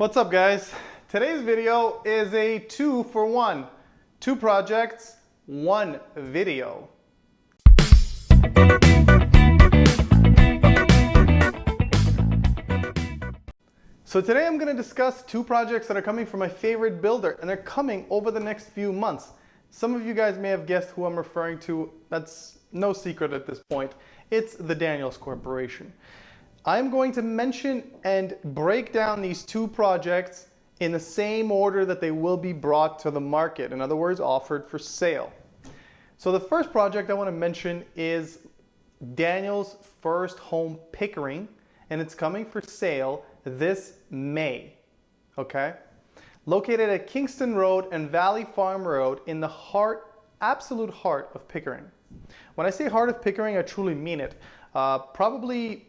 What's up, guys? Today's video is a 2-for-1. 2 projects, 1 video. So today I'm going to discuss 2 projects that are coming from my favorite builder, and they're coming over the next few months. Some of you guys may have guessed who I'm referring to. That's no secret at this point. It's the Daniels Corporation. I'm going to mention and break down these 2 projects in the same order that they will be brought to the market. In other words, offered for sale. So the first project I want to mention is Daniels First Home Pickering, and it's coming for sale this May. Okay? Located at Kingston Road and Valley Farm Road in the absolute heart of Pickering. When I say heart of Pickering, I truly mean it. Probably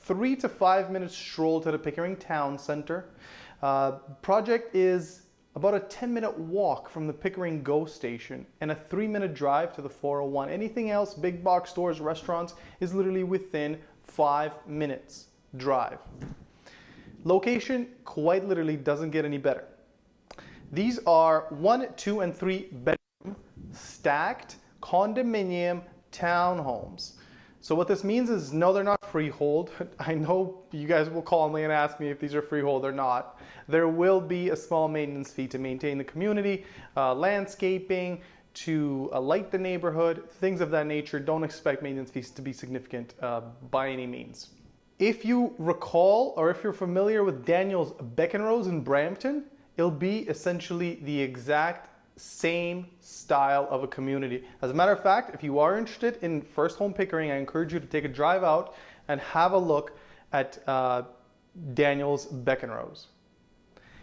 3 to 5 minutes stroll to the Pickering Town Center. Project is about a 10-minute walk from the Pickering GO station and a 3-minute drive to the 401. Anything else, big box stores, restaurants, is literally within 5 minutes drive. Location quite literally doesn't get any better. These are 1, 2, and 3 bedroom stacked condominium townhomes. So what this means is, no, they're not freehold. I know you guys will call me and ask me if these are freehold or not. There will be a small maintenance fee to maintain the community, landscaping, to light the neighborhood, things of that nature. Don't expect maintenance fees to be significant by any means. If you recall, or if you're familiar with Daniels Beckenrose in Brampton, it'll be essentially the exact same style of a community. As a matter of fact, if you are interested in First Home Pickering, I encourage you to take a drive out and have a look at Daniels Beckenrose.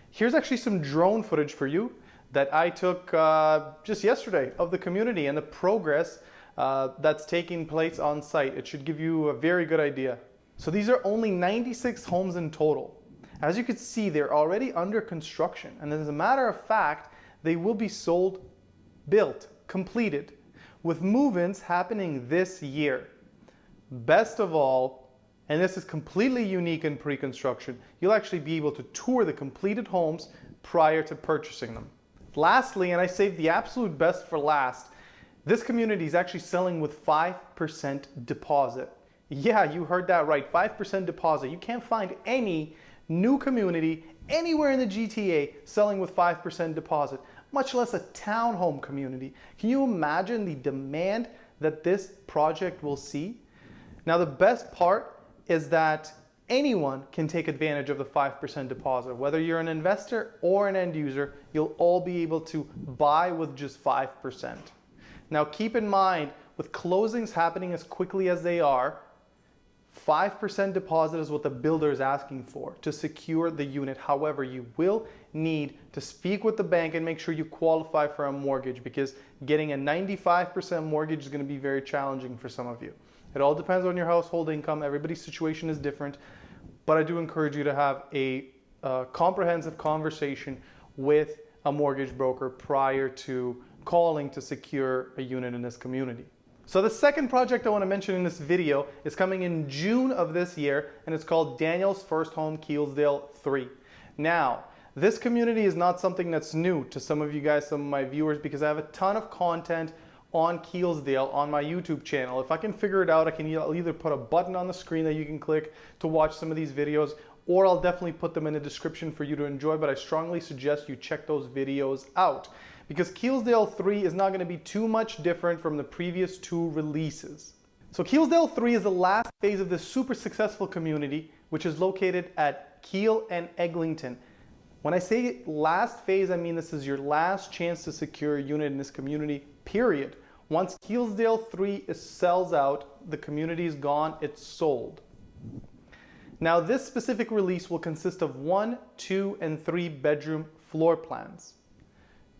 Here's actually some drone footage for you that I took just yesterday of the community and the progress that's taking place on site. It should give you a very good idea. So these are only 96 homes in total. As you can see, they're already under construction, and as a matter of fact, they will be sold, built, completed, with move-ins happening this year. Best of all, and this is completely unique in pre-construction, you'll actually be able to tour the completed homes prior to purchasing them. Lastly, and I saved the absolute best for last, this community is actually selling with 5% deposit. Yeah, you heard that right, 5% deposit. You can't find any new community anywhere in the GTA selling with 5% deposit, much less a townhome community. Can you imagine the demand that this project will see? Now, the best part is that anyone can take advantage of the 5% deposit. Whether you're an investor or an end user, you'll all be able to buy with just 5%. Now, keep in mind, with closings happening as quickly as they are, 5% deposit is what the builder is asking for to secure the unit. However, you will need to speak with the bank and make sure you qualify for a mortgage, because getting a 95% mortgage is going to be very challenging for some of you. It all depends on your household income. Everybody's situation is different, but I do encourage you to have a comprehensive conversation with a mortgage broker prior to calling to secure a unit in this community. So the second project I want to mention in this video is coming in June of this year, and it's called Daniels First Home Keelesdale 3. Now, this community is not something that's new to some of you guys, some of my viewers, because I have a ton of content on Keelesdale on my YouTube channel. If I can figure it out, I can either put a button on the screen that you can click to watch some of these videos, or I'll definitely put them in the description for you to enjoy, but I strongly suggest you check those videos out, because Keelesdale 3 is not going to be too much different from the previous 2 releases. So Keelesdale 3 is the last phase of this super successful community, which is located at Keel and Eglinton. When I say last phase, I mean this is your last chance to secure a unit in this community, period. Once Keelesdale 3 sells out, the community is gone, it's sold. Now, this specific release will consist of 1, 2, and 3 bedroom floor plans,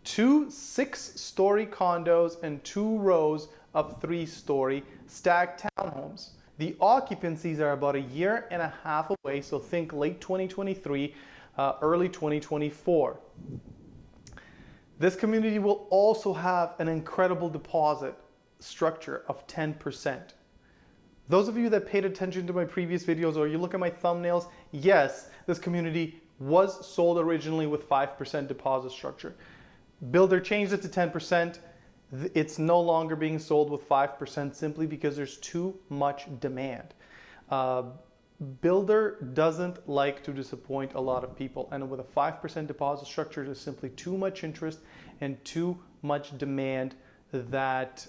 2 6-story condos, and 2 rows of 3-story stacked townhomes. The occupancies are about 1.5 years away, so think late 2023, early 2024. This community will also have an incredible deposit structure of 10%. Those of you that paid attention to my previous videos, or you look at my thumbnails, yes, this community was sold originally with 5% deposit structure. Builder changed it to 10%. It's no longer being sold with 5% simply because there's too much demand. Builder doesn't like to disappoint a lot of people, and with a 5% deposit structure, there's simply too much interest and too much demand that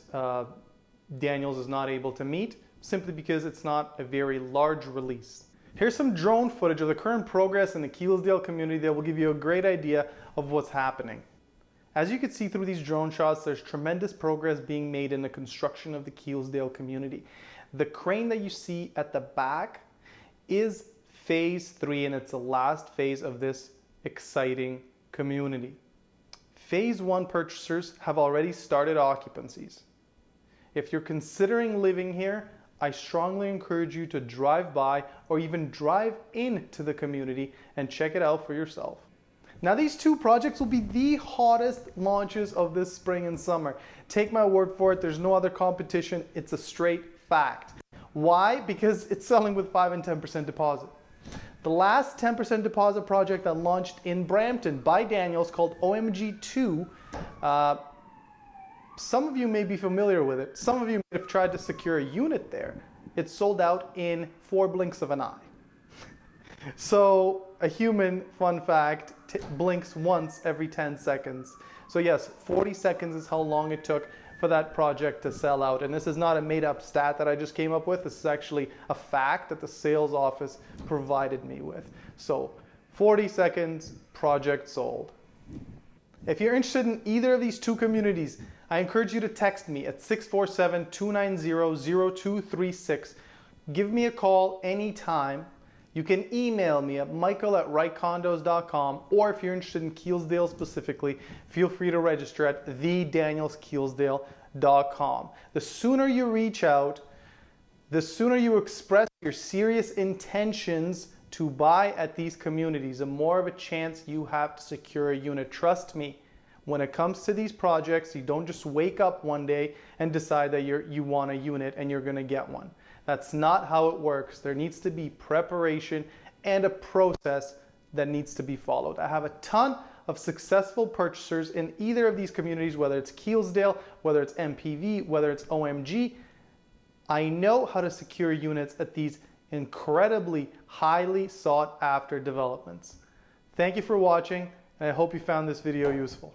Daniels is not able to meet, simply because it's not a very large release. Here's some drone footage of the current progress in the Keelesdale community that will give you a great idea of what's happening. As you can see through these drone shots, there's tremendous progress being made in the construction of the Keelesdale community. The crane that you see at the back is phase 3, and it's the last phase of this exciting community. Phase 1 purchasers have already started occupancies. If you're considering living here, I strongly encourage you to drive by or even drive into the community and check it out for yourself. Now, these two projects will be the hottest launches of this spring and summer. Take my word for it, there's no other competition. It's a straight fact. Why? Because it's selling with 5 and 10% deposit. The last 10% deposit project that launched in Brampton by Daniels, called OMG2, some of you may be familiar with it. Some of you may have tried to secure a unit there. It sold out in 4 blinks of an eye. So a human, fun fact, blinks once every 10 seconds. So yes, 40 seconds is how long it took for that project to sell out. And this is not a made-up stat that I just came up with. This is actually a fact that the sales office provided me with. So 40 seconds, project sold. If you're interested in either of these two communities, I encourage you to text me at 647-290-0236. Give me a call anytime. You can email me at michael@rightcondos.com, or if you're interested in Keelesdale specifically, feel free to register at thedanielskeelesdale.com. The sooner you reach out, the sooner you express your serious intentions to buy at these communities, the more of a chance you have to secure a unit. Trust me, when it comes to these projects, you don't just wake up one day and decide that you want a unit and you're going to get one. That's not how it works. There needs to be preparation and a process that needs to be followed. I have a ton of successful purchasers in either of these communities, whether it's Keelesdale, whether it's MPV, whether it's OMG. I know how to secure units at these incredibly highly sought after developments. Thank you for watching, and I hope you found this video useful.